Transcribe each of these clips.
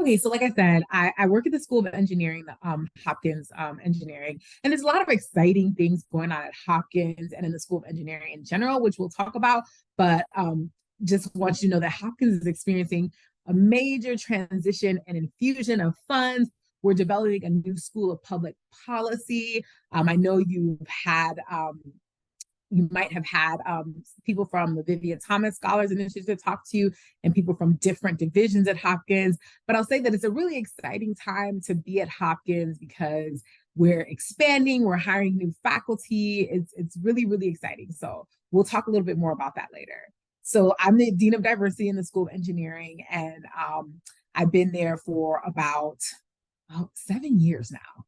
Okay, so like I said, I work at the School of Engineering, the Hopkins Engineering, and there's a lot of exciting things going on at Hopkins and in the School of Engineering in general, which we'll talk about. But just want you to know that Hopkins is experiencing a major transition and infusion of funds. We're developing a new school of public policy. I know you might have had people from the Vivian Thomas Scholars Initiative talk to you and people from different divisions at Hopkins. But I'll say that it's a really exciting time to be at Hopkins because we're expanding, we're hiring new faculty. It's really, really exciting. So we'll talk a little bit more about that later. So I'm the Dean of Diversity in the School of Engineering, and I've been there for about 7 years now.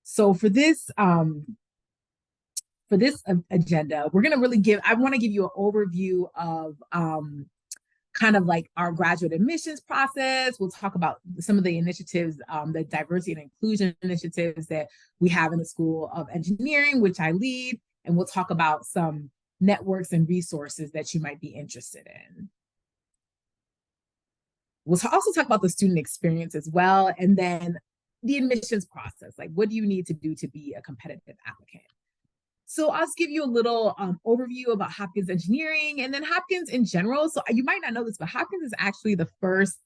So for this agenda, we're going to really I want to give you an overview of kind of like our graduate admissions process. We'll talk about some of the initiatives, the diversity and inclusion initiatives that we have in the School of Engineering, which I lead, and we'll talk about some networks and resources that you might be interested in. We'll also talk about the student experience as well, and then the admissions process, like what do you need to do to be a competitive applicant? So I'll just give you a little overview about Hopkins Engineering and then Hopkins in general. So you might not know this, but Hopkins is actually the first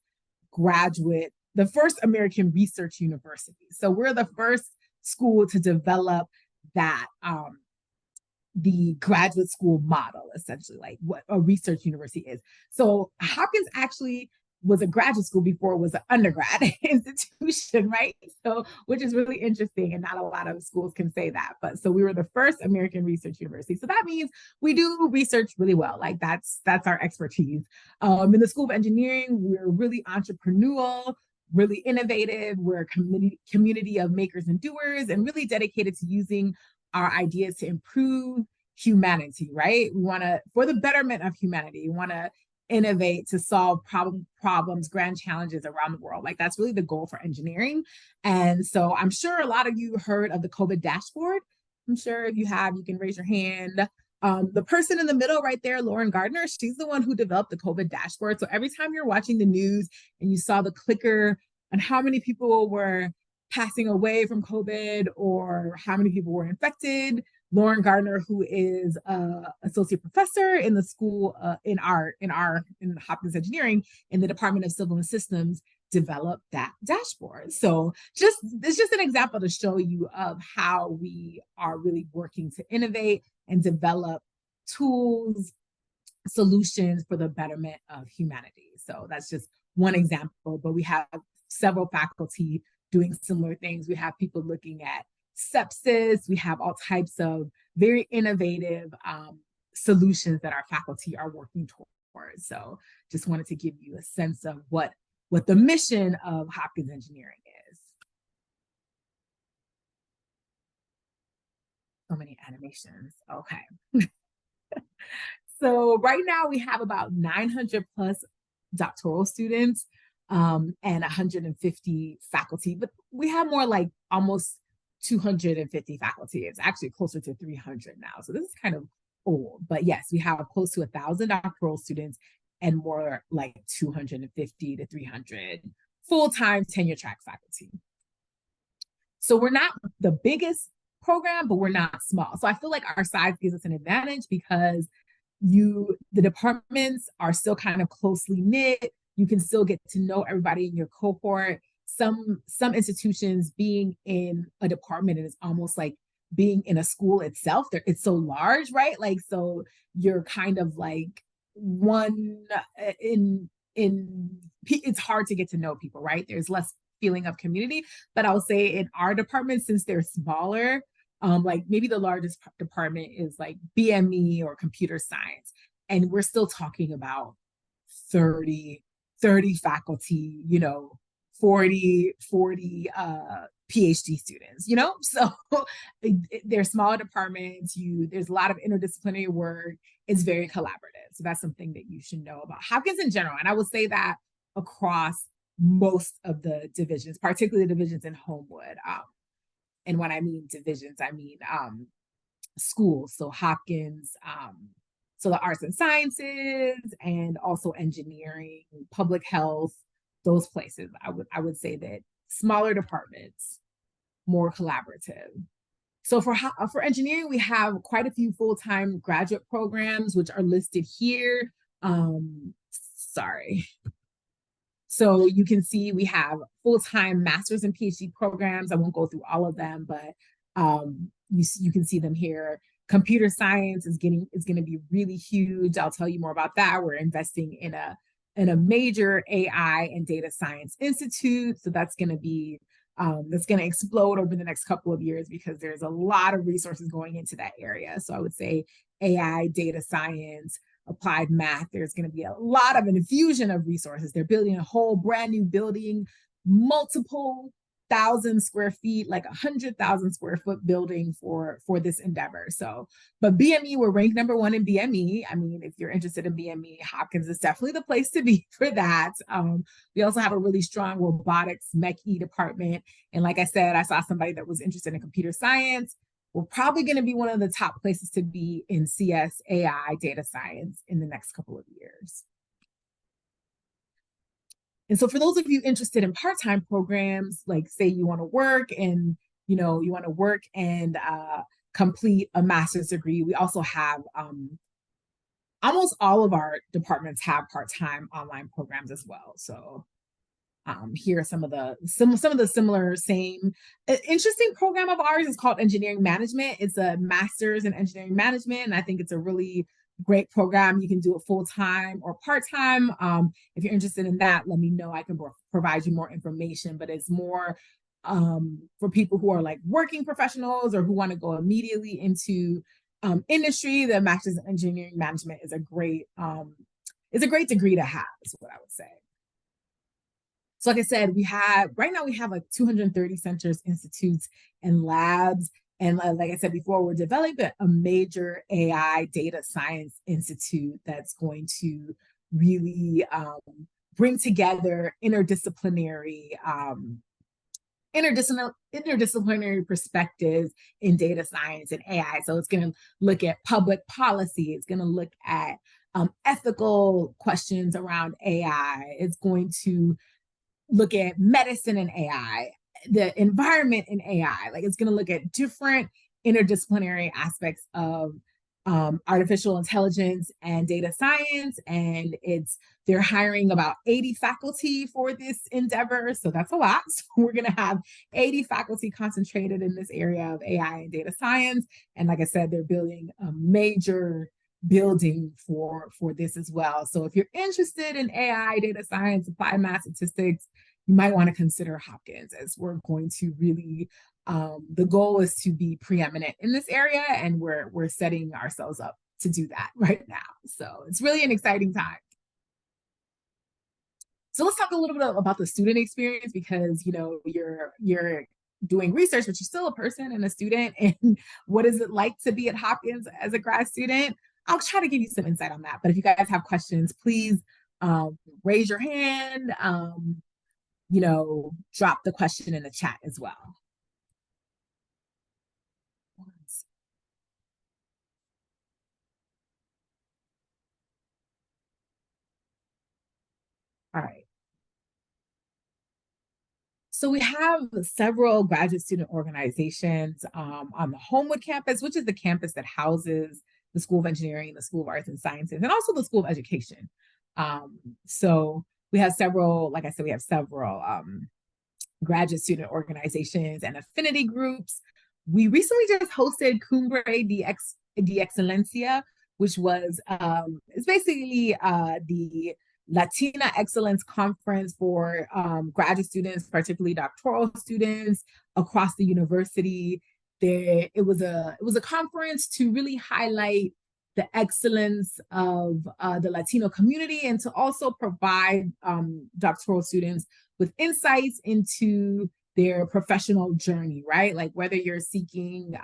American research university. So we're the first school to develop that the graduate school model, essentially, like what a research university is. So Hopkins actually was a graduate school before it was an undergrad institution, right? So, which is really interesting, and not a lot of schools can say that. But so we were the first American research university. So that means we do research really well. Like that's our expertise. In the School of Engineering, we're really entrepreneurial, really innovative. We're a community of makers and doers, and really dedicated to using our ideas to improve humanity, right? We want to, for the betterment of humanity, we want to innovate to solve problems, grand challenges around the world. Like that's really the goal for engineering. And so I'm sure a lot of you heard of the COVID dashboard. I'm sure if you have, you can raise your hand. The person in the middle right there, Lauren Gardner, she's the one who developed the COVID dashboard. So every time you're watching the news and you saw the clicker on how many people were passing away from COVID or how many people were infected, Lauren Gardner, who is an associate professor in the school in Hopkins Engineering in the Department of Civil and Systems, developed that dashboard. So it's just an example to show you of how we are really working to innovate and develop tools, solutions for the betterment of humanity. So that's just one example, but we have several faculty doing similar things. We have people looking at sepsis. We have all types of very innovative solutions that our faculty are working towards. So just wanted to give you a sense of what the mission of Hopkins Engineering is. So many animations. Okay. So right now we have about 900 plus doctoral students and 150 faculty, but we have more like almost 250 faculty. It's actually closer to 300 now. So this is kind of old, but yes, we have close to 1,000 doctoral students and more like 250 to 300 full-time tenure track faculty. So we're not the biggest program, but we're not small. So I feel like our size gives us an advantage because the departments are still kind of closely knit. You can still get to know everybody in your cohort. Some institutions, being in a department, it is almost like being in a school itself. It's so large, right? Like, so you're kind of like one it's hard to get to know people, right? There's less feeling of community. But I'll say in our department, since they're smaller, like maybe the largest department is like BME or computer science, and we're still talking about 30 faculty, 40 PhD students, so they're smaller departments. There's a lot of interdisciplinary work. It's very collaborative. So that's something that you should know about Hopkins in general. And I will say that across most of the divisions, particularly the divisions in Homewood. And when I mean divisions, I mean schools. So Hopkins, so the arts and sciences, and also engineering, public health, those places. I would say that smaller departments, more collaborative. So for engineering, we have quite a few full-time graduate programs, which are listed here. Sorry. So you can see we have full-time master's and PhD programs. I won't go through all of them, but you can see them here. Computer science is going to be really huge. I'll tell you more about that. We're investing in a major AI and data science institute. So that's going to explode over the next couple of years because there's a lot of resources going into that area. So I would say AI, data science, applied math, there's going to be a lot of an infusion of resources. They're building a whole brand new building, multiple 1,000 square feet, like 100,000 square foot building for this endeavor. So, but BME, we're ranked #1 in BME. I mean, if you're interested in BME, Hopkins is definitely the place to be for that. We also have a really strong robotics mech-e department. And like I said, I saw somebody that was interested in computer science. We're probably going to be one of the top places to be in CS, AI, data science in the next couple of years. And so for those of you interested in part-time programs, like say you want to work and, you want to work and complete a master's degree, we also have almost all of our departments have part-time online programs as well. So here are some of the similar same interesting program of ours is called engineering management. It's a master's in engineering management, and I think it's a really great program. You can do it full-time or part-time. If you're interested in that, let me know. I can provide you more information, but it's more for people who are like working professionals or who want to go immediately into industry. The master's in engineering management is a great degree to have, is what I would say. So like I said, right now we have like 230 centers, institutes, and labs. And like I said before, we're developing a major AI data science institute that's going to really bring together interdisciplinary perspectives in data science and AI. So it's going to look at public policy. It's going to look at ethical questions around AI. It's going to look at medicine and AI, the environment in AI. Like it's going to look at different interdisciplinary aspects of artificial intelligence and data science. And they're hiring about 80 faculty for this endeavor. So that's a lot. So we're going to have 80 faculty concentrated in this area of AI and data science. And like I said, they're building a major building for this as well. So if you're interested in AI, data science, applied math, statistics, you might want to consider Hopkins, as we're going to really, the goal is to be preeminent in this area, and we're setting ourselves up to do that right now. So it's really an exciting time. So let's talk a little bit about the student experience, because you're doing research, but you're still a person and a student. And what is it like to be at Hopkins as a grad student? I'll try to give you some insight on that. But if you guys have questions, please raise your hand, drop the question in the chat as well. All right. So we have several graduate student organizations on the Homewood campus, which is the campus that houses the School of Engineering, the School of Arts and Sciences, and also the School of Education. So we have several, like I said, graduate student organizations and affinity groups. We recently just hosted Cumbre de Excelencia, which was, it's basically the Latina Excellence Conference for graduate students, particularly doctoral students across the university. It was a conference to really highlight the excellence of the Latino community, and to also provide doctoral students with insights into their professional journey, right? Like whether you're seeking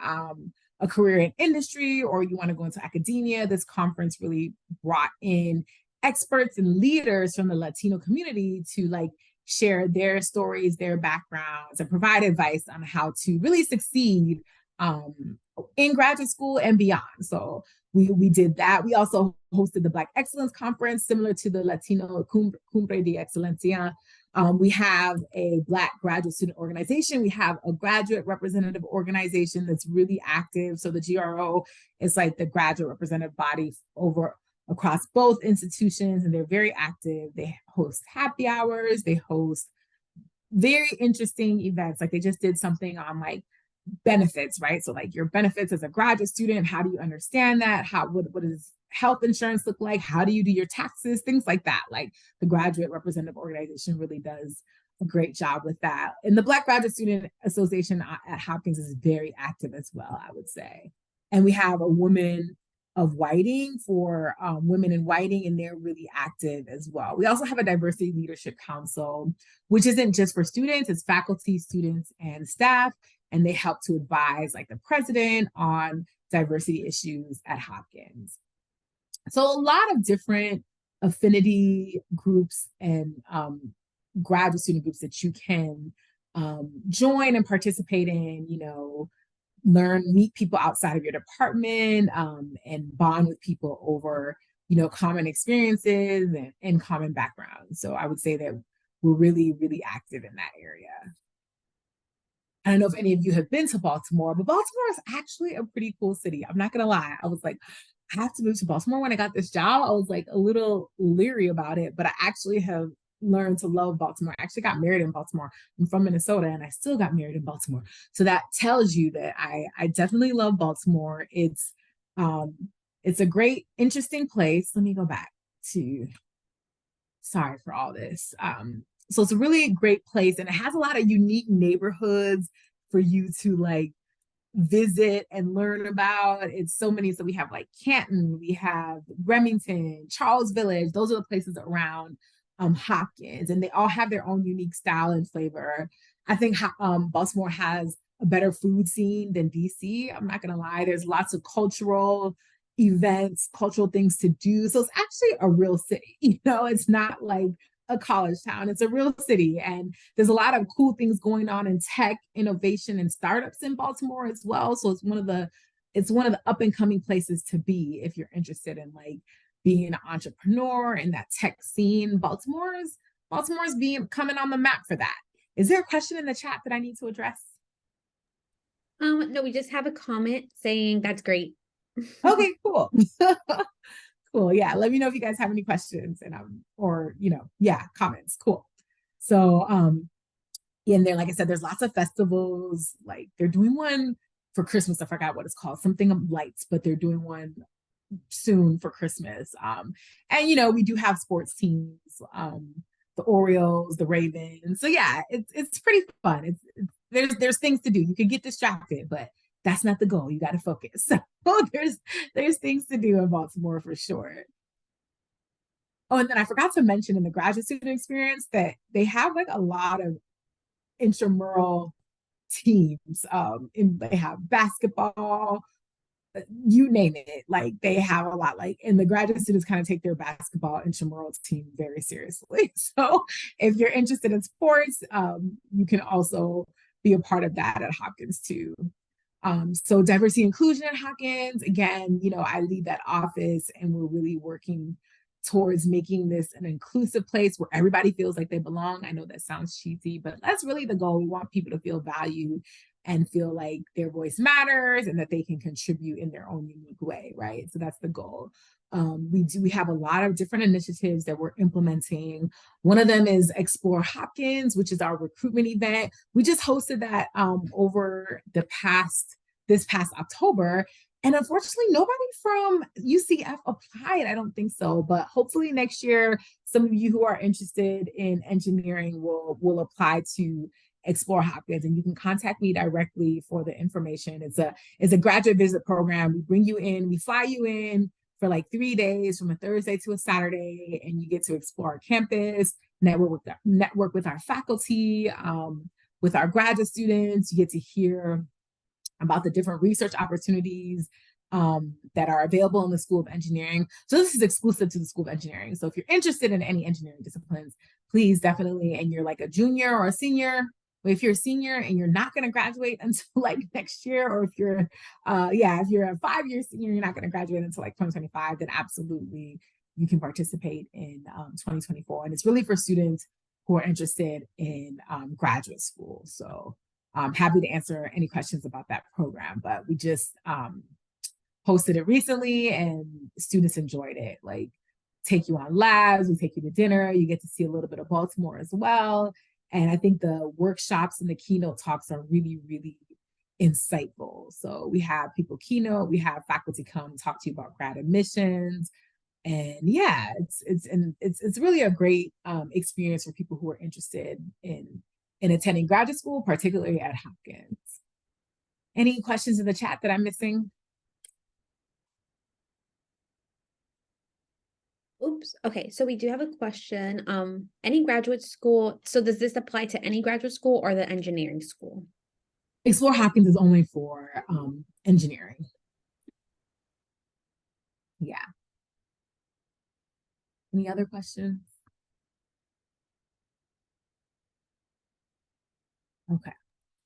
a career in industry or you want to go into academia, this conference really brought in experts and leaders from the Latino community to like share their stories, their backgrounds, and provide advice on how to really succeed in graduate school and beyond. So we did that. We also hosted the Black Excellence Conference, similar to the Latino Cumbre de Excelencia. We have a Black graduate student organization. We have a graduate representative organization that's really active. So the GRO is like the graduate representative body over across both institutions, and they're very active. They host happy hours. They host very interesting events. Like they just did something on like benefits, right? So like your benefits as a graduate student, how do you understand that? What does health insurance look like? How do you do your taxes? Things like that. Like the graduate representative organization really does a great job with that. And the Black Graduate Student Association at Hopkins is very active as well, I would say. And we have a woman of whiting for women in whiting, and they're really active as well. We also have a diversity leadership council, which isn't just for students, it's faculty, students, and staff, and they help to advise like the president on diversity issues at Hopkins. So a lot of different affinity groups and graduate student groups that you can join and participate in, you know, meet people outside of your department, and bond with people over, you know, common experiences and common backgrounds. So I would say that we're really, really active in that area. I don't know if any of you have been to Baltimore, but Baltimore is actually a pretty cool city. I'm not gonna lie. I was like, I have to move to Baltimore. When I got this job, I was like a little leery about it, but I actually have learned to love Baltimore. I actually got married in Baltimore. I'm from Minnesota and I still got married in Baltimore. So that tells you that I definitely love Baltimore. It's a great, interesting place. Let me go back to, sorry for all this. So it's a really great place, and it has a lot of unique neighborhoods for you to like visit and learn about. It's so many. So we have like Canton, we have Remington, Charles Village. Those are the places around Hopkins, and they all have their own unique style and flavor. I think Baltimore has a better food scene than DC. I'm not gonna lie. There's lots of cultural events, cultural things to do. So it's actually a real city. You know, it's not like a college town. It's a real city, and there's a lot of cool things going on in tech, innovation, and startups in Baltimore as well. So it's one of the up and coming places to be if you're interested in like being an entrepreneur in that tech scene. Baltimore's being coming on the map for that. Is there a question in the chat that I need to address? No, we just have a comment saying that's great. Okay, cool. Cool. Yeah. Let me know if you guys have any questions and or you know, yeah, comments. Cool. So and then like I said, there's lots of festivals. Like they're doing one for Christmas. I forgot what it's called, something of lights, but they're doing one soon for Christmas. And you know, we do have sports teams, the Orioles, the Ravens. So yeah, it's pretty fun. There's things to do. You can get distracted, but that's not the goal. You got to focus. So there's things to do in Baltimore for sure. Oh, and then I forgot to mention in the graduate student experience that they have like a lot of intramural teams. They have basketball, you name it. Like they have a lot. Like, and the graduate students kind of take their basketball intramural team very seriously. So if you're interested in sports, you can also be a part of that at Hopkins too. So diversity inclusion at Hopkins, again, you know, I lead that office, and we're really working towards making this an inclusive place where everybody feels like they belong. I know that sounds cheesy, but that's really the goal. We want people to feel valued and feel like their voice matters and that they can contribute in their own unique way, right? So that's the goal. We have a lot of different initiatives that we're implementing. One of them is Explore Hopkins, which is our recruitment event. We just hosted that over this past October. And unfortunately, nobody from UCF applied. I don't think so, but hopefully next year, some of you who are interested in engineering will apply to Explore Hopkins, and you can contact me directly for the information. It's a graduate visit program. We bring you in, we fly you in for like 3 days from a Thursday to a Saturday, and you get to explore our campus, network with our faculty, with our graduate students. You get to hear about the different research opportunities that are available in the School of Engineering. So this is exclusive to the School of Engineering. So if you're interested in any engineering disciplines, please definitely, and you're like a junior or a senior, but if you're a senior and you're not going to graduate until like next year, or if you're if you're a 5-year senior, you're not going to graduate until like 2025, then absolutely you can participate in 2024. And it's really for students who are interested in graduate school. So I'm happy to answer any questions about that program, but we just posted it recently and students enjoyed it. Like, take you on labs, we take you to dinner, you get to see a little bit of Baltimore as well. And I think the workshops and the keynote talks are really, really insightful. So we have people keynote, we have faculty come talk to you about grad admissions. And yeah, it's really a great experience for people who are interested in attending graduate school, particularly at Hopkins. Any questions in the chat that I'm missing? Oops. Okay, so we do have a question. Any graduate school, so does this apply to any graduate school or the engineering school? Explore Hopkins is only for engineering. Yeah. Any other questions? Okay.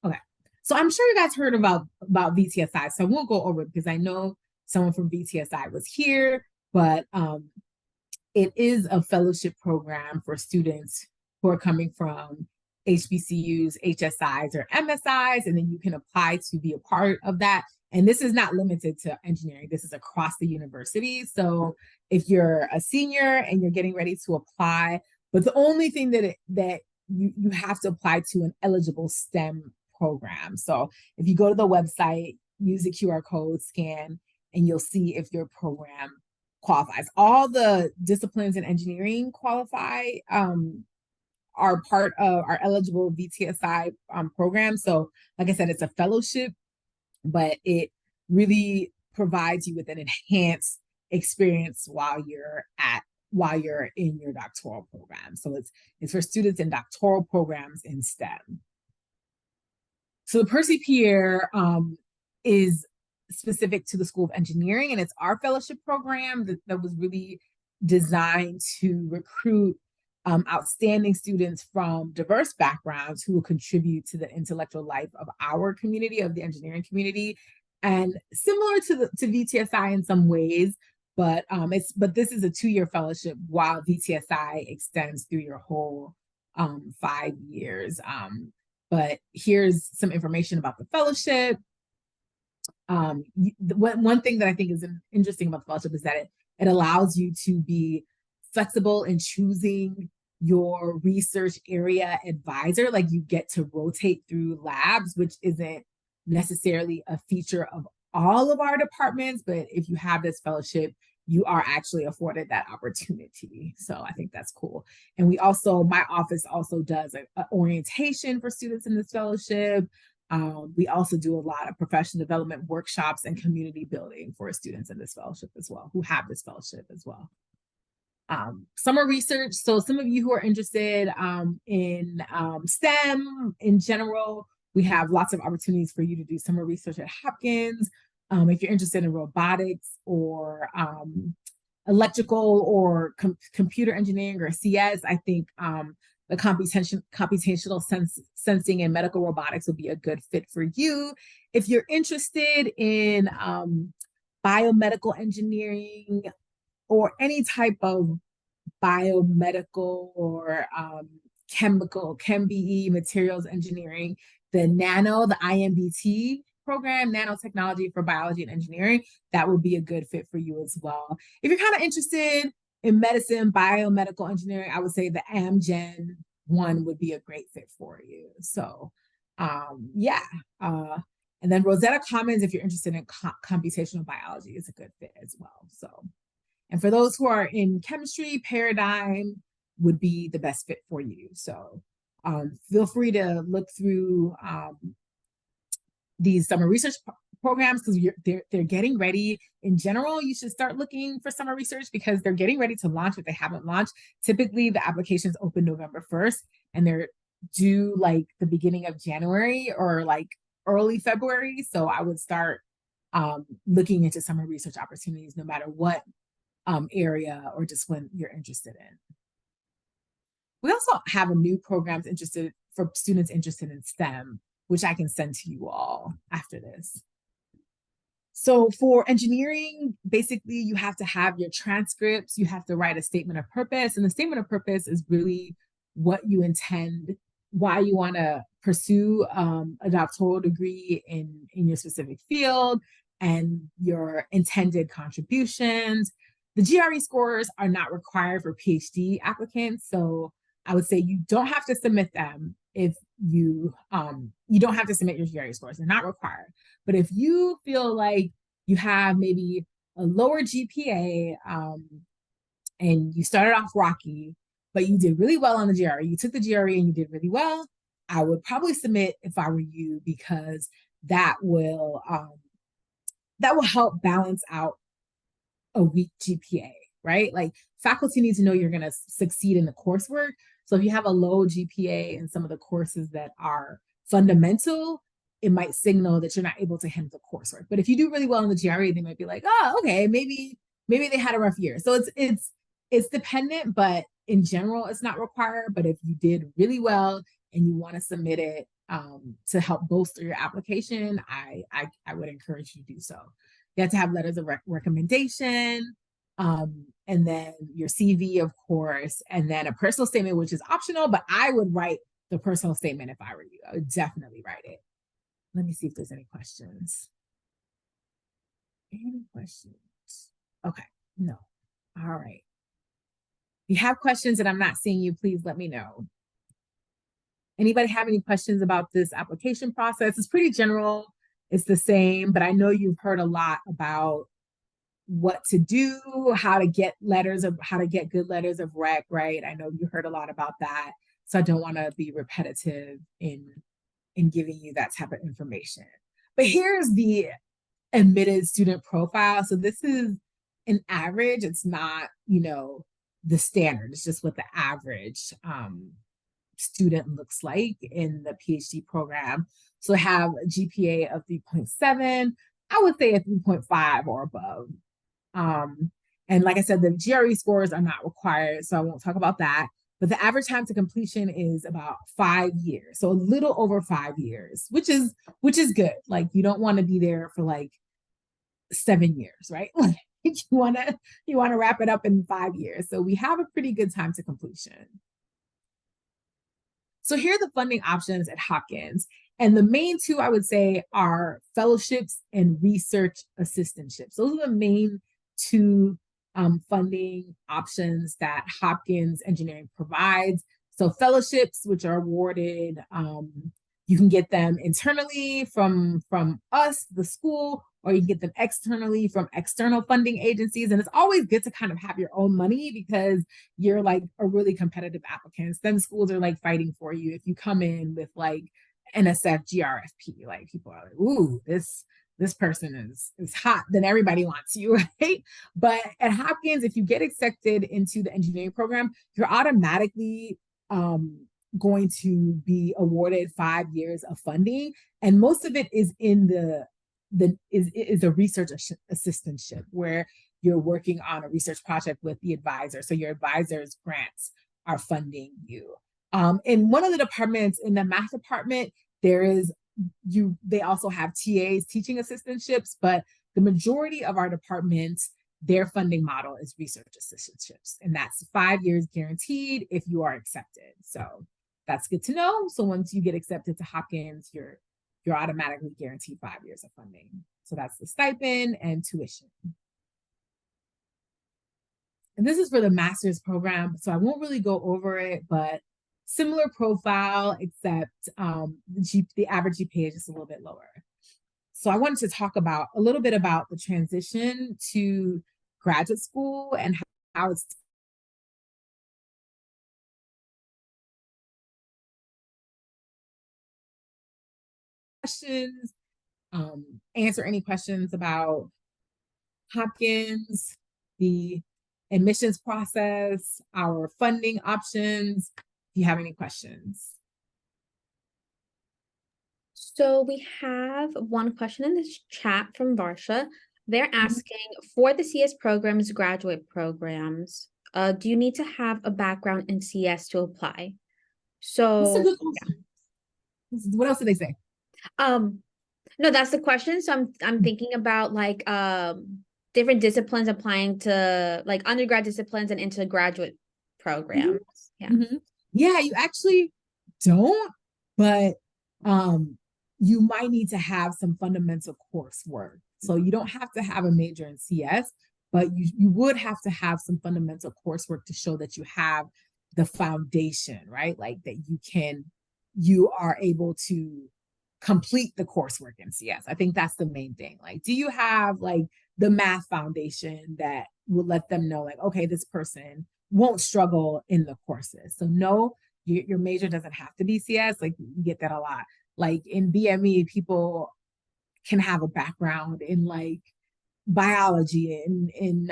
Okay. So I'm sure you guys heard about VTSI. So I won't go over it because I know someone from VTSI was here, but it is a fellowship program for students who are coming from HBCUs, HSIs, or MSIs, and then you can apply to be a part of that. And this is not limited to engineering. This is across the university. So if you're a senior and you're getting ready to apply, but the only thing that you have to apply to an eligible STEM program. So if you go to the website, use the QR code, scan, and you'll see if your program qualifies. All the disciplines in engineering qualify, are part of our eligible VTSI program. So like I said, it's a fellowship, but it really provides you with an enhanced experience while you're in your doctoral program. So it's for students in doctoral programs in STEM. So the Percy Pierre is specific to the School of Engineering, and it's our fellowship program that was really designed to recruit outstanding students from diverse backgrounds who will contribute to the intellectual life of our community, of the engineering community, and similar to VTSI in some ways, but this is a 2-year fellowship, while VTSI extends through your whole 5 years. But here's some information about the fellowship. One thing that I think is interesting about the fellowship is that it allows you to be flexible in choosing your research area advisor. Like, you get to rotate through labs, which isn't necessarily a feature of all of our departments, but if you have this fellowship, you are actually afforded that opportunity. So I think that's cool. And my office also does an orientation for students in this fellowship. We also do a lot of professional development workshops and community building for students in this fellowship as well, who have this fellowship as well. Summer research. So some of you who are interested in STEM in general, we have lots of opportunities for you to do summer research at Hopkins. If you're interested in robotics or electrical or computer engineering or CS, I think the computational sensing and medical robotics will be a good fit for you. If you're interested in biomedical engineering or any type of biomedical or chemical, ChemBE, materials engineering, the IMBT program, nanotechnology for biology and engineering, that would be a good fit for you as well. If you're kind of interested in medicine, biomedical engineering, I would say the Amgen one would be a great fit for you. So yeah. And then Rosetta Commons, if you're interested in computational biology, is a good fit as well. So, and for those who are in chemistry, Paradigm would be the best fit for you. So feel free to look through these summer research programs, because they're getting ready. In general, you should start looking for summer research because they're getting ready to launch if they haven't launched. Typically, the applications open November 1st, and they're due like the beginning of January or like early February. So I would start looking into summer research opportunities no matter what area or discipline you're interested in. We also have a new programs for students interested in STEM, which I can send to you all after this. So for engineering, basically you have to have your transcripts, you have to write a statement of purpose, and the statement of purpose is really what you intend, why you want to pursue a doctoral degree in your specific field, and your intended contributions. The GRE scores are not required for PhD applicants, so I would say you don't have to submit them if you don't have to submit your GRE scores. They're not required. But if you feel like you have maybe a lower GPA and you started off rocky, but you did really well on the GRE, you took the GRE and you did really well, I would probably submit if I were you, because that will help balance out a weak GPA, right? Like faculty need to know you're going to succeed in the coursework. So if you have a low GPA in some of the courses that are fundamental, it might signal that you're not able to handle the coursework. But if you do really well in the GRE, they might be like, oh, okay, maybe they had a rough year. So it's dependent, but in general, it's not required. But if you did really well and you want to submit it to help bolster your application, I would encourage you to do so. You have to have letters of recommendation, and then your CV, of course, and then a personal statement, which is optional, but I would write the personal statement if I were you. I would definitely write it. Let me see if there's any questions. Any questions? Okay, no. All right. If you have questions and I'm not seeing you, please let me know. Anybody have any questions about this application process? It's pretty general. It's the same, but I know you've heard a lot about what to do, how to get good letters of rec, right? I know you heard a lot about that. So I don't want to be repetitive in giving you that type of information. But here's the admitted student profile. So this is an average. It's not, the standard. It's just what the average student looks like in the PhD program. So have a GPA of 3.7, I would say a 3.5 or above. And like I said, the GRE scores are not required, so I won't talk about that. But the average time to completion is about 5 years. So a little over 5 years, which is good. Like you don't want to be there for like 7 years, right? Like you want to wrap it up in 5 years. So we have a pretty good time to completion. So here are the funding options at Hopkins. And the main two, I would say, are fellowships and research assistantships. Those are the main two funding options that Hopkins Engineering provides. So fellowships, which are awarded, you can get them internally from us, the school, or you can get them externally from external funding agencies. And it's always good to kind of have your own money because you're like a really competitive applicant. Then schools are like fighting for you. If you come in with like NSF GRFP, like people are like, ooh, this person is hot, then everybody wants you, right? But at Hopkins, if you get accepted into the engineering program, you're automatically going to be awarded 5 years of funding. And most of it is in is a research assistantship where you're working on a research project with the advisor. So your advisor's grants are funding you. In one of the departments, in the math department, they also have TAs, teaching assistantships, but the majority of our departments, their funding model is research assistantships, and that's 5 years guaranteed if you are accepted. So that's good to know. So once you get accepted to Hopkins, you're automatically guaranteed 5 years of funding. So that's the stipend and tuition. And this is for the master's program, so I won't really go over it, but similar profile, except the average GPA is just a little bit lower. So I wanted to talk a little bit about the transition to graduate school and how it's questions, answer any questions about Hopkins, the admissions process, our funding options. Do you have any questions? So we have one question in this chat from Varsha. They're asking, for the CS programs, graduate programs, do you need to have a background in CS to apply? So that's a good question. Yeah. What else did they say? No, that's the question. So I'm thinking about like different disciplines applying to like undergrad disciplines and into graduate programs. Yeah. Yeah, you actually don't, but you might need to have some fundamental coursework. So you don't have to have a major in CS, but you would have to have some fundamental coursework to show that you have the foundation, right? Like that you are able to complete the coursework in CS. I think that's the main thing. Like, do you have like the math foundation that will let them know, like, okay, this person won't struggle in the courses. So no, your major doesn't have to be CS. Like you get that a lot. Like in BME, people can have a background in like biology and in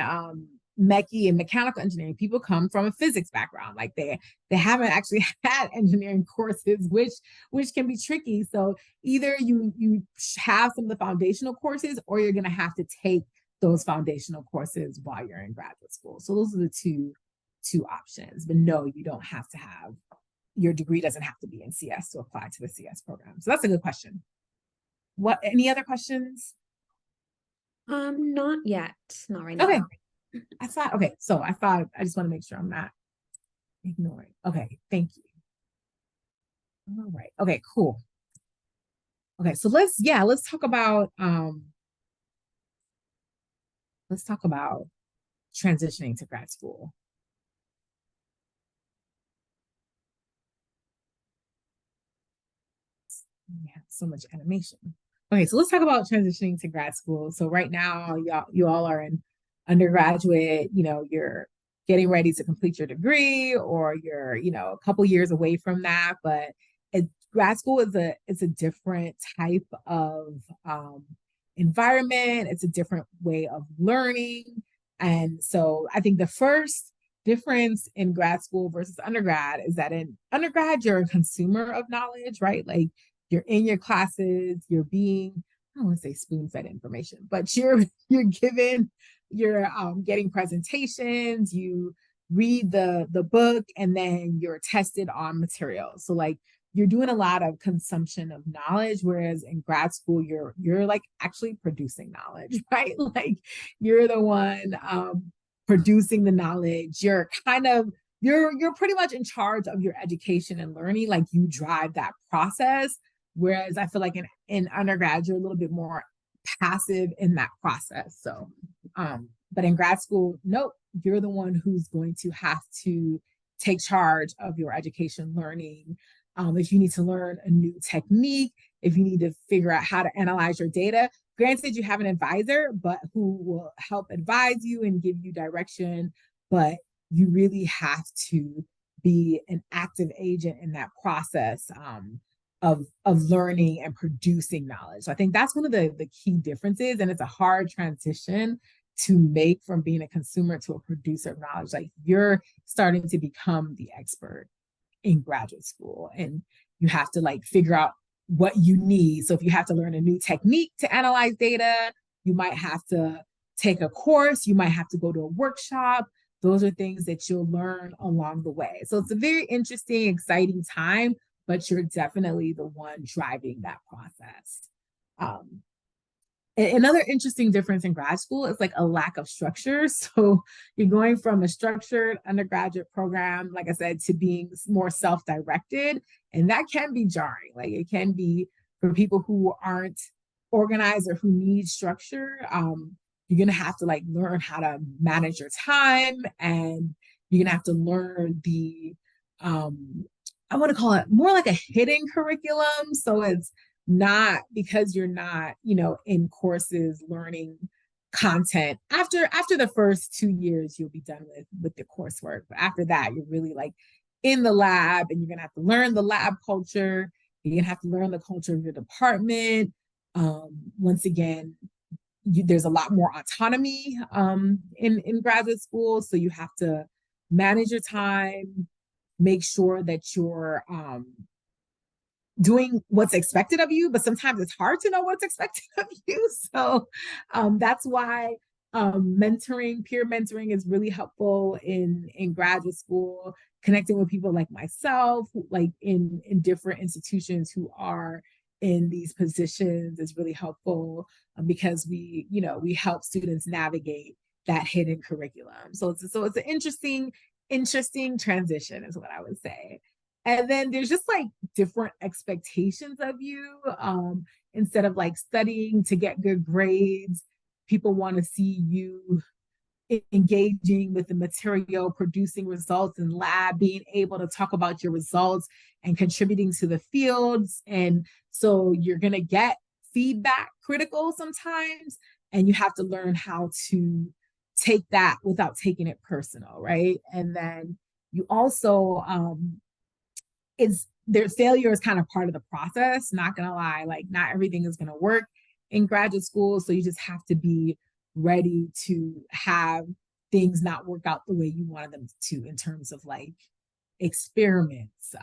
mechie and mechanical engineering. People come from a physics background. Like they haven't actually had engineering courses, which can be tricky. So either you have some of the foundational courses, or you're gonna have to take those foundational courses while you're in graduate school. So those are the two options. But no, you don't have to have your degree doesn't have to be in CS to apply to the CS program. So that's a good question. What any other questions? Not yet, not right Okay. now. I thought I just want to make sure I'm not ignoring. Okay, thank you. All right. Okay, cool. Okay, so let's talk about transitioning to grad school. Yeah, so much animation. Okay, so let's talk about transitioning to grad school. So right now, you all are in undergraduate, you're getting ready to complete your degree, or you're, a couple years away from that. But grad school is a different type of environment. It's a different way of learning. And so I think the first difference in grad school versus undergrad is that in undergrad, you're a consumer of knowledge, right? Like you're in your classes, you're being, I don't want to say spoon-fed information, but you're given, you're getting presentations, you read the book, and then you're tested on materials. So like you're doing a lot of consumption of knowledge, whereas in grad school you're like actually producing knowledge, right? Like you're the one producing the knowledge. You're kind of you're pretty much in charge of your education and learning. Like you drive that process. Whereas I feel like in undergrad, you're a little bit more passive in that process. So, but in grad school, nope, you're the one who's going to have to take charge of your education learning. If you need to learn a new technique, if you need to figure out how to analyze your data, granted, you have an advisor, but who will help advise you and give you direction. But you really have to be an active agent in that process. Of learning and producing knowledge. So I think that's one of the key differences, and it's a hard transition to make from being a consumer to a producer of knowledge. Like you're starting to become the expert in graduate school, and you have to like figure out what you need. So if you have to learn a new technique to analyze data, you might have to take a course, you might have to go to a workshop. Those are things that you'll learn along the way. So it's a very interesting, exciting time, but you're definitely the one driving that process. Um, Another interesting difference in grad school is like a lack of structure. So you're going from a structured undergraduate program, like I said, to being more self-directed. And that can be jarring. Like it can be for people who aren't organized or who need structure. You're gonna have to like learn how to manage your time, and you're gonna have to learn the I want to call it more like a hidden curriculum. So it's not because you're not, in courses learning content. After the first 2 years, you'll be done with the coursework. But after that, you're really like in the lab, and you're gonna have to learn the lab culture. You're gonna have to learn the culture of your department. Once again, there's a lot more autonomy in graduate school, so you have to manage your time, make sure that you're doing what's expected of you, but sometimes it's hard to know what's expected of you. So that's why mentoring, peer mentoring is really helpful in graduate school, connecting with people like myself, like in different institutions who are in these positions is really helpful because we help students navigate that hidden curriculum. So it's an interesting interesting transition is what I would say. And then there's just like different expectations of you. Instead of like studying to get good grades, people want to see you engaging with the material, producing results in lab, being able to talk about your results and contributing to the fields. And so you're going to get feedback critical sometimes, and you have to learn how to take that without taking it personal, right? And then you also, it's their failure is kind of part of the process. Not gonna lie, like not everything is gonna work in graduate school. So you just have to be ready to have things not work out the way you wanted them to in terms of like experiments,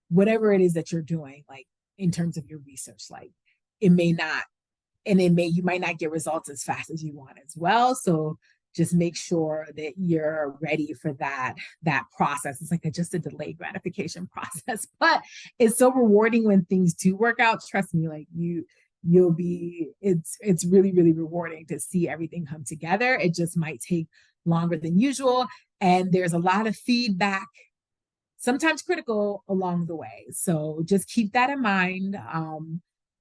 whatever it is that you're doing, like in terms of your research, like it may not, and you might not get results as fast as you want as well. So just make sure that you're ready for that process. It's like just a delayed gratification process, but it's so rewarding when things do work out. Trust me, like you'll be, it's really, really rewarding to see everything come together. It just might take longer than usual, and there's a lot of feedback, sometimes critical, along the way. So just keep that in mind,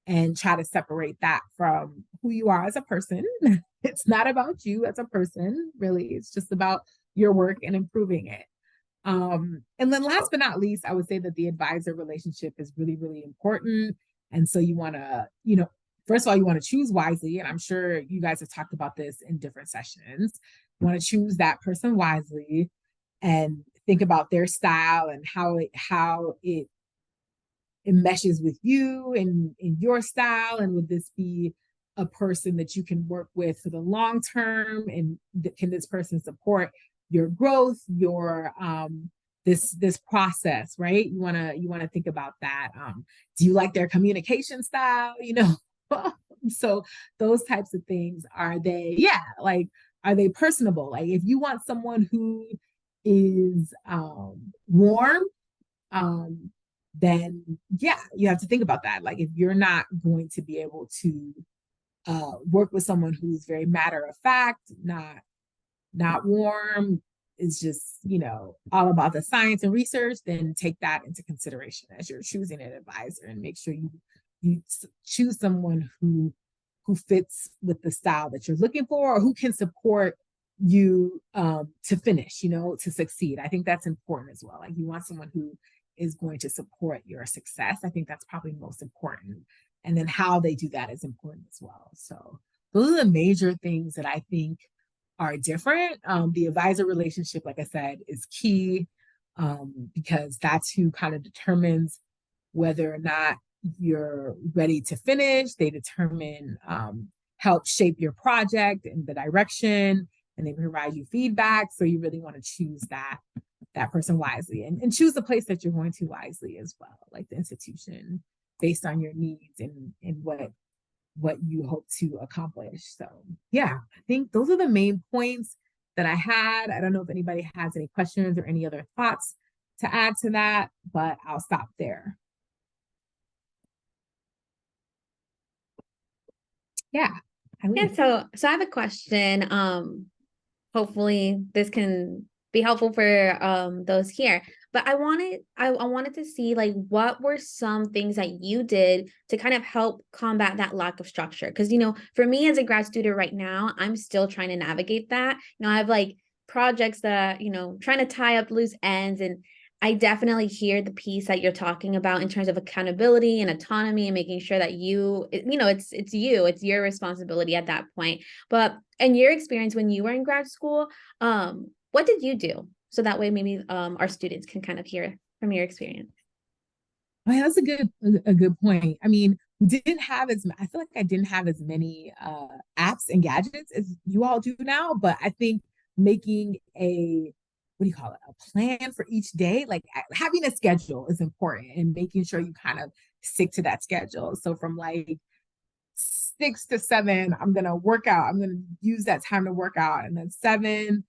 and try to separate that from who you are as a person. It's not about you as a person, really. It's just about your work and improving it. And then last but not least, I would say that the advisor relationship is really, really important. And so you want to, first of all, you want to choose wisely. And I'm sure you guys have talked about this in different sessions. You want to choose that person wisely and think about their style and how it meshes with you and in your style. And would this be a person that you can work with for the long term? And can this person support your growth, your this process, right? You want to think about that. Do you like their communication style? So those types of things. Are they personable? Like if you want someone who is warm, then yeah, you have to think about that. Like if you're not going to be able to work with someone who's very matter of fact, not warm, is just all about the science and research, then take that into consideration as you're choosing an advisor, and make sure you choose someone who fits with the style that you're looking for, or who can support you to finish, to succeed. I think that's important as well. Like you want someone who is going to support your success. I think that's probably most important. And then how they do that is important as well. So those are the major things that I think are different. The advisor relationship, like I said, is key, because that's who kind of determines whether or not you're ready to finish. They determine, help shape your project and the direction, and they provide you feedback. So you really want to choose that person wisely, and choose the place that you're going to wisely as well, like the institution, based on your needs and what you hope to accomplish. So yeah, I think those are the main points that I had. I don't know if anybody has any questions or any other thoughts to add to that, but I'll stop there. Yeah. So I have a question. Hopefully this can be helpful for those here. But I wanted to see, like, what were some things that you did to kind of help combat that lack of structure? Because for me as a grad student right now, I'm still trying to navigate that. I have like projects that trying to tie up loose ends, and I definitely hear the piece that you're talking about in terms of accountability and autonomy, and making sure that it's your responsibility at that point. But in your experience when you were in grad school, what did you do? So that way maybe our students can kind of hear from your experience. Oh, yeah, that's a good point. I mean, I feel like I didn't have as many apps and gadgets as you all do now, but I think making what do you call it, a plan for each day, like having a schedule is important, and making sure you kind of stick to that schedule. So from like 6 to 7, I'm gonna work out. I'm gonna use that time to work out, and then 7,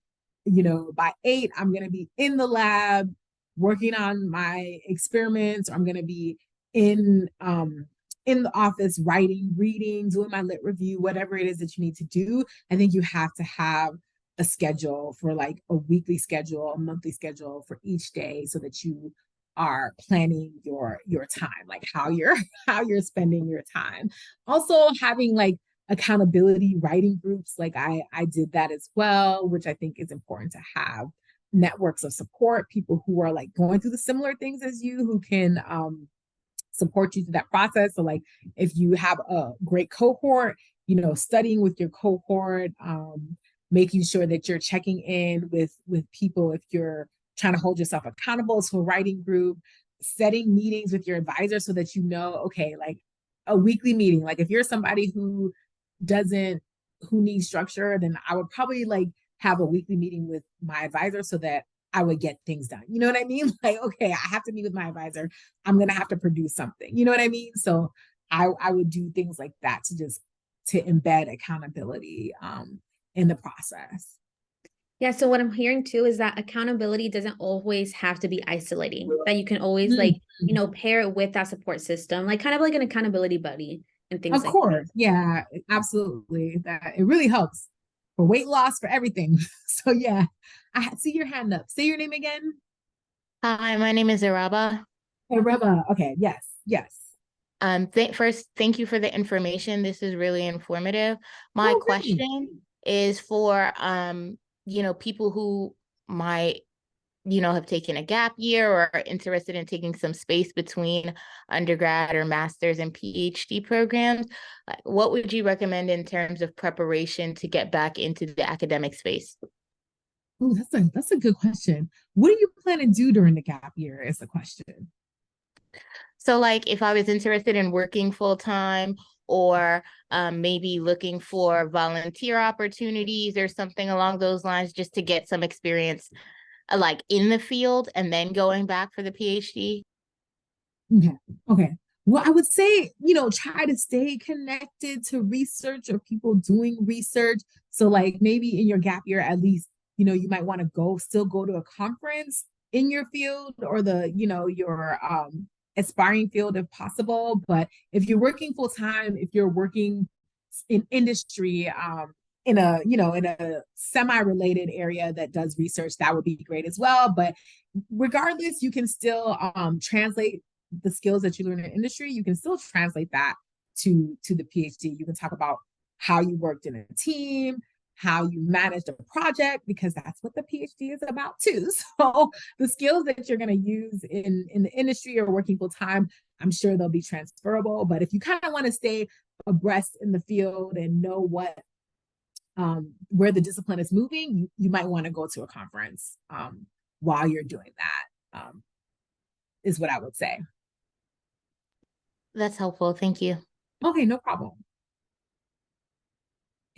by 8, I'm gonna be in the lab working on my experiments. Or I'm gonna be in the office writing, reading, doing my lit review, whatever it is that you need to do. I think you have to have a schedule for like a weekly schedule, a monthly schedule for each day so that you are planning your time, like how you're how you're spending your time. Also having like accountability writing groups, like I did that as well, which I think is important to have networks of support, people who are like going through the similar things as you who can support you through that process. So like if you have a great cohort, you know, studying with your cohort, making sure that you're checking in with people if you're trying to hold yourself accountable to a writing group, setting meetings with your advisor so that you know, okay, like a weekly meeting. Like if you're somebody doesn't who needs structure, then I would probably like have a weekly meeting with my advisor so that I would get things done. You know what I mean? Like, okay, I have to meet with my advisor. I'm gonna have to produce something. You know what I mean? So I would do things like that to just to embed accountability in the process. Yeah, so what I'm hearing too is that accountability doesn't always have to be isolating, that you can always Mm. like, pair it with that support system, like kind of like an accountability buddy and things Of like that. course, yeah, absolutely. That it really helps for weight loss, for everything. So yeah, I see your hand up. Say your name again. Hi, my name is Araba. Hey, Reba. Okay, yes, yes. First, thank you for the information. This is really informative. My Oh, great. question is for people who might, have taken a gap year or are interested in taking some space between undergrad or master's and PhD programs. What would you recommend in terms of preparation to get back into the academic space? Oh, that's a good question. What do you plan to do during the gap year? Is the question. So, like, if I was interested in working full time or maybe looking for volunteer opportunities or something along those lines, just to get some experience, like in the field, and then going back for the PhD. Okay. Okay. Well, I would say, you know, try to stay connected to research or people doing research. So, like maybe in your gap year, at least, you know, you might want to still go to a conference in your field or your aspiring field if possible. But if you're working full time, if you're working in industry, in a semi-related area that does research, that would be great as well. But regardless, you can still translate the skills that you learn in industry. You can still translate that to the PhD. You can talk about how you worked in a team, how you managed a project, because that's what the PhD is about too. So the skills that you're going to use in the industry or working full time, I'm sure they'll be transferable. But if you kind of want to stay abreast in the field and know where the discipline is moving, you might want to go to a conference while you're doing that, is what I would say. That's helpful. Thank you. Okay, no problem.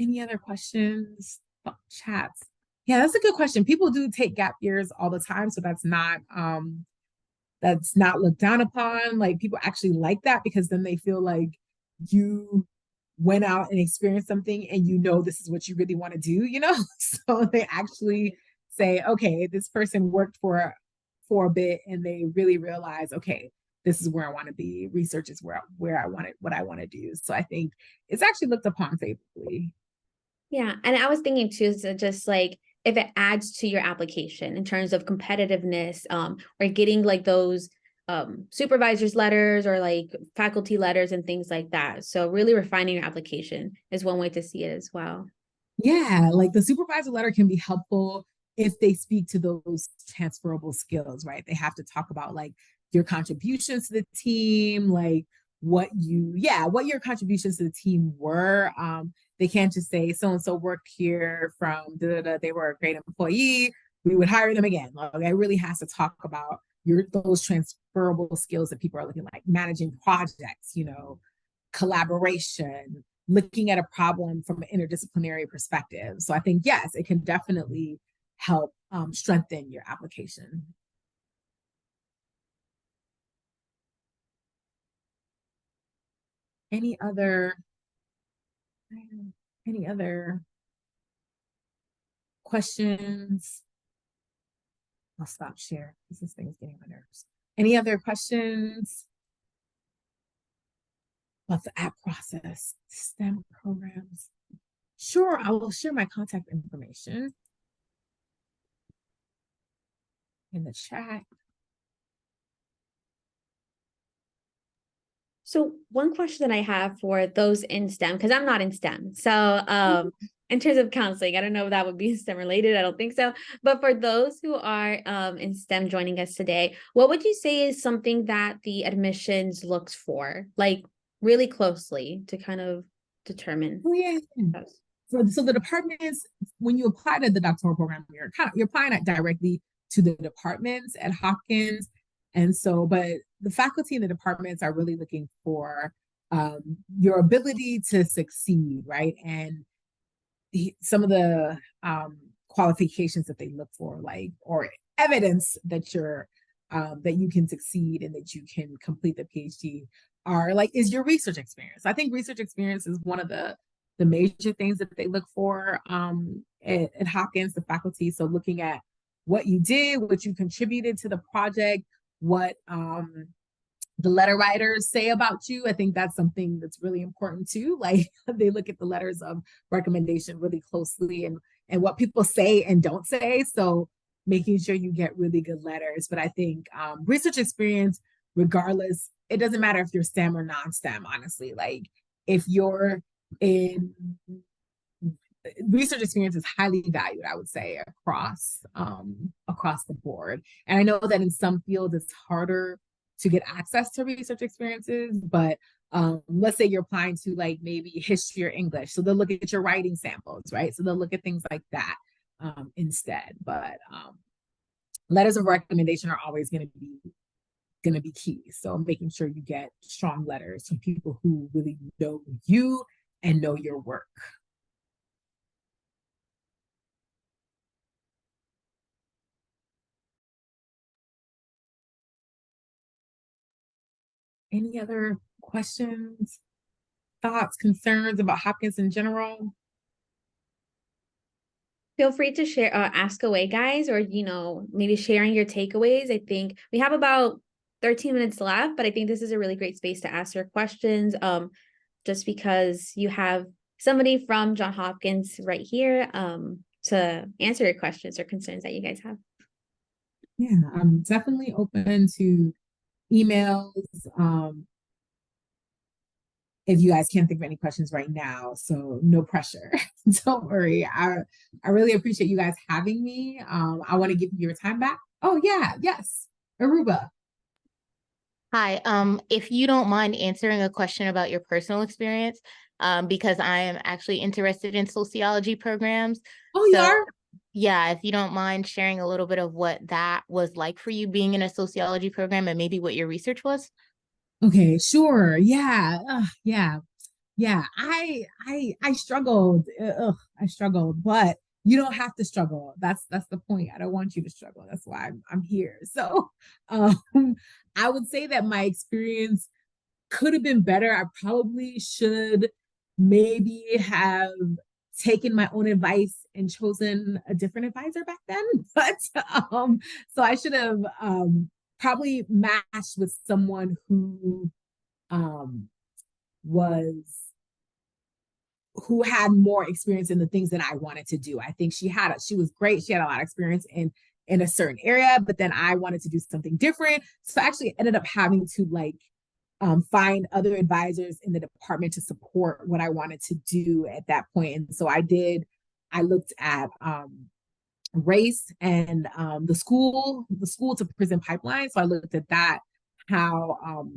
Any other questions? Chats? Yeah, that's a good question. People do take gap years all the time, so that's not looked down upon. Like people actually like that because then they feel like you went out and experienced something and you know this is what you really want to do, you know? So they actually say, okay, this person worked for a bit and they really realize, okay, this is where I want to be. Research is where I want it, what I want to do. So I think it's actually looked upon favorably. Yeah. And I was thinking too, so just like if it adds to your application in terms of competitiveness, or getting like those supervisors letters or like faculty letters and things like that. So really refining your application is one way to see it as well. Yeah, like the supervisor letter can be helpful if they speak to those transferable skills, right? They have to talk about like your contributions to the team, like what your contributions to the team were. They can't just say so and so worked here from they were a great employee. We would hire them again. Like, it really has to talk about those transferable skills that people are looking like managing projects, you know, collaboration, looking at a problem from an interdisciplinary perspective. So I think, yes, it can definitely help strengthen your application. Any other any other questions? I'll stop share because this thing is getting on my nerves. Any other questions about the app process, STEM programs? Sure, I will share my contact information. in the chat. So one question that I have for those in STEM, because I'm not in STEM. So in terms of counseling, I don't know if that would be STEM related. I don't think so. But for those who are in STEM joining us today, what would you say is something that the admissions looks for, like really closely to kind of determine? Oh, yeah. So the departments, when you apply to the doctoral program, you're applying it directly to the departments at Hopkins. And so, but the faculty in the departments are really looking for your ability to succeed, right? And some of the qualifications that they look for, like, or evidence that you're that you can succeed and that you can complete the PhD, are like, is your research experience. I think research experience is one of the major things that they look for at Hopkins, the faculty. So looking at what you did, what you contributed to the project, what the letter writers say about you. I think that's something that's really important too. Like, they look at the letters of recommendation really closely, and what people say and don't say. So making sure you get really good letters. But I think research experience, regardless, it doesn't matter if you're STEM or non-STEM, honestly. Like, if you're in research experience is highly valued, I would say, across the board. And I know that in some fields it's harder to get access to research experiences, but let's say you're applying to like maybe history or English, so they'll look at your writing samples, right? So they'll look at things like that instead. But letters of recommendation are always going to be key. So making sure you get strong letters from people who really know you and know your work. Any other questions, thoughts, concerns about Hopkins in general? Feel free to share, ask away, guys, or, maybe sharing your takeaways. I think we have about 13 minutes left, but I think this is a really great space to ask your questions, just because you have somebody from Johns Hopkins right here to answer your questions or concerns that you guys have. Yeah, I'm definitely open to emails if you guys can't think of any questions right now, so no pressure. Don't worry. I really appreciate you guys having me. I want to give you your time back. Oh yeah, yes, Aruba. Hi, if you don't mind answering a question about your personal experience, because I am actually interested in sociology programs. Oh, you are? Yeah, if you don't mind sharing a little bit of what that was like for you being in a sociology program and maybe what your research was. Okay, sure. Yeah. Yeah. Yeah. I struggled. I struggled, but you don't have to struggle. That's the point. I don't want you to struggle. That's why I'm here. So um I would say that my experience could have been better. I probably should maybe have taken my own advice and chosen a different advisor back then. But so I should have probably matched with someone who um was who had more experience in the things that I wanted to do. I think she was great. She had a lot of experience in a certain area, but then I wanted to do something different. So I actually ended up having to like find other advisors in the department to support what I wanted to do at that point. And so I looked at race and the school to prison pipeline. So I looked at that, how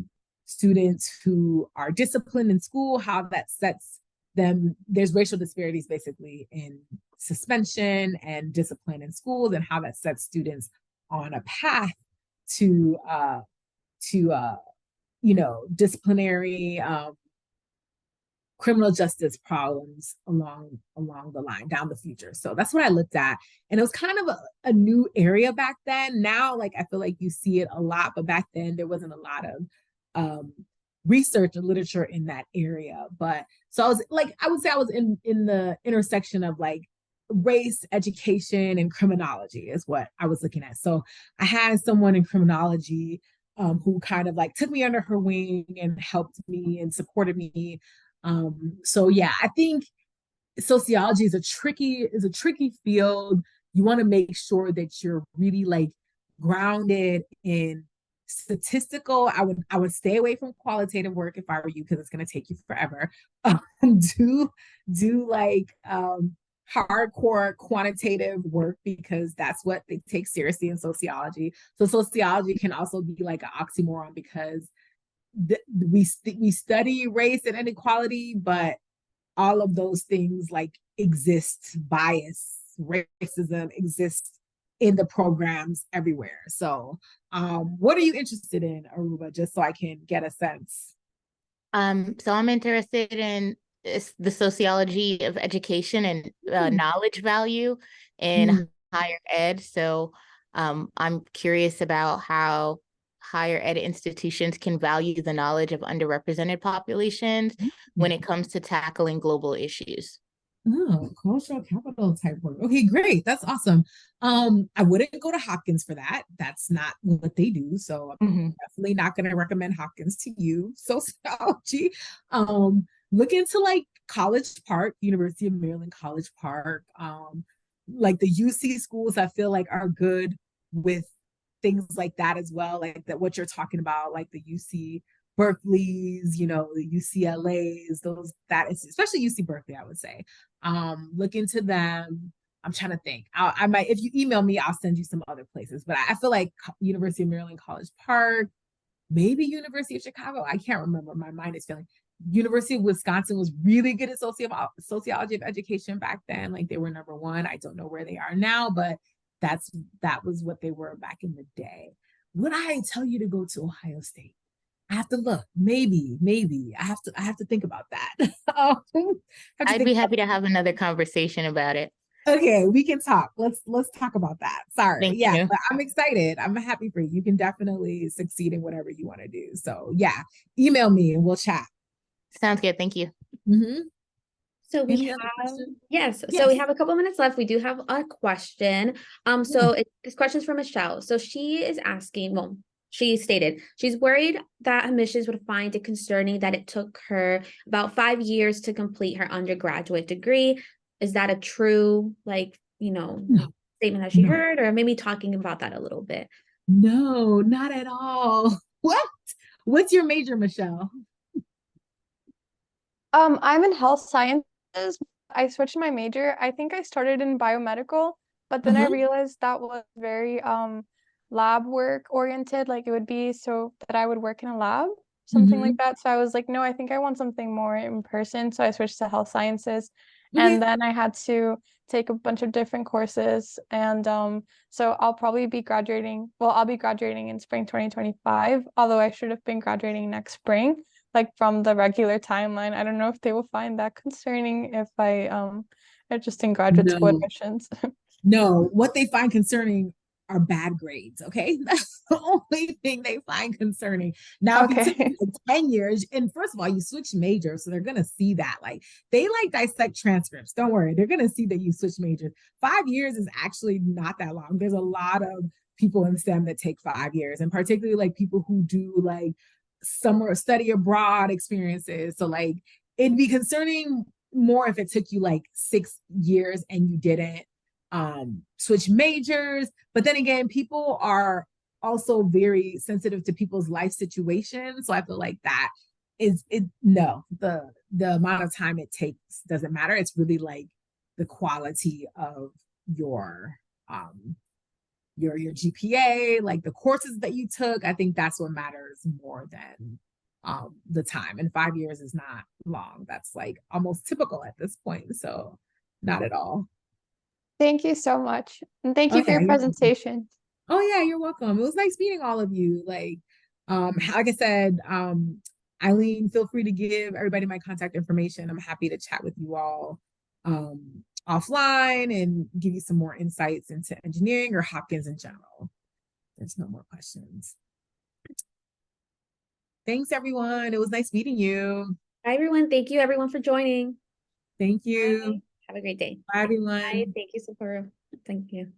students who are disciplined in school, how that sets them, there's racial disparities basically in suspension and discipline in schools, and how that sets students on a path to disciplinary criminal justice problems along the line down the future. So that's what I looked at. And it was kind of a new area back then. Now, like, I feel like you see it a lot, but back then there wasn't a lot of research and literature in that area. But so I was like, I would say I was in the intersection of like race, education, and criminology is what I was looking at. So I had someone in criminology who kind of like took me under her wing and helped me and supported me. So yeah, I think sociology is a tricky field. You want to make sure that you're really like grounded in statistical. I would stay away from qualitative work if I were you, because it's going to take you forever. Do like hardcore quantitative work, because that's what they take seriously in sociology. So sociology can also be like an oxymoron, because we study race and inequality, but all of those things like exist, bias, racism exists in the programs everywhere. So what are you interested in, Aruba, just so I can get a sense? So I'm interested in the sociology of education and knowledge value in Mm. higher ed. So I'm curious about how higher ed institutions can value the knowledge of underrepresented populations when it comes to tackling global issues. Oh, cultural capital type work. Okay, great. That's awesome. I wouldn't go to Hopkins for that. That's not what they do. So I'm definitely not going to recommend Hopkins to you. Sociology. Look into like College Park, University of Maryland College Park. Like the UC schools, I feel like are good with things like that as well. Like that, what you're talking about, like the UC Berkeley's, the UCLA's, those that is especially UC Berkeley, I would say. Look into them. I'm trying to think. I might, if you email me, I'll send you some other places. But I feel like University of Maryland College Park, maybe University of Chicago. I can't remember. My mind is failing. University of Wisconsin was really good at sociology of education back then. Like they were number one. I don't know where they are now, but that was what they were back in the day. Would I tell you to go to Ohio State? I have to look. Maybe. I have to think about that. I'd be happy to have another conversation about it. Okay, we can talk. Let's talk about that. Sorry. Thank Yeah, you. but I'm excited. I'm happy for you. You can definitely succeed in whatever you want to do. So yeah, email me and we'll chat. Sounds good. Thank you. Mm-hmm. So we Any have, other questions? yes, Yes. so we have a couple minutes left. We do have a question. This question's from Michelle. So she is asking, well, she stated she's worried that admissions would find it concerning that it took her about 5 years to complete her undergraduate degree. Is that a true, No, statement that she no, heard, or maybe talking about that a little bit? no, not at all. What? What's your major, Michelle? I'm in health sciences. I switched my major. I think I started in biomedical, but then I Uh-huh. realized that was very lab work oriented, like it would be so that I would work in a lab, something Mm-hmm. like that. So I was like, no, I think I want something more in person. So I switched to health sciences. Okay. And then I had to take a bunch of different courses. And so I'll probably be graduating. Well, I'll be graduating in spring 2025, although I should have been graduating next spring, like from the regular timeline. I don't know if they will find that concerning if I are just in graduate school No. admissions. No, what they find concerning are bad grades. Okay. That's the only thing they find concerning. Now, if you took Okay. like 10 years, and first of all, you switch majors, so they're going to see that. Like they like dissect transcripts. Don't worry. They're going to see that you switch majors. 5 years is actually not that long. There's a lot of people in STEM that take 5 years, and particularly like people who do like summer study abroad experiences. So, like, it'd be concerning more if it took you like 6 years and you didn't switch majors. But then again, people are also very sensitive to people's life situations. So I feel like that is it. No, the amount of time it takes doesn't matter. It's really like the quality of your um your GPA, like the courses that you took. I think that's what matters more than the time. And 5 years is not long. That's like almost typical at this point. So not at all. Thank you so much. And thank Oh you for yeah, your you're welcome. presentation. Oh yeah, you're welcome. It was nice meeting all of you. Like I said, Eileen, feel free to give everybody my contact information. I'm happy to chat with you all offline and give you some more insights into engineering or Hopkins in general. There's no more questions. Thanks, everyone. It was nice meeting you. Hi, everyone. Thank you, everyone, for joining. Thank Bye. you. Have a great day. Bye, everyone. Bye. Thank you, Sapporo. Thank you.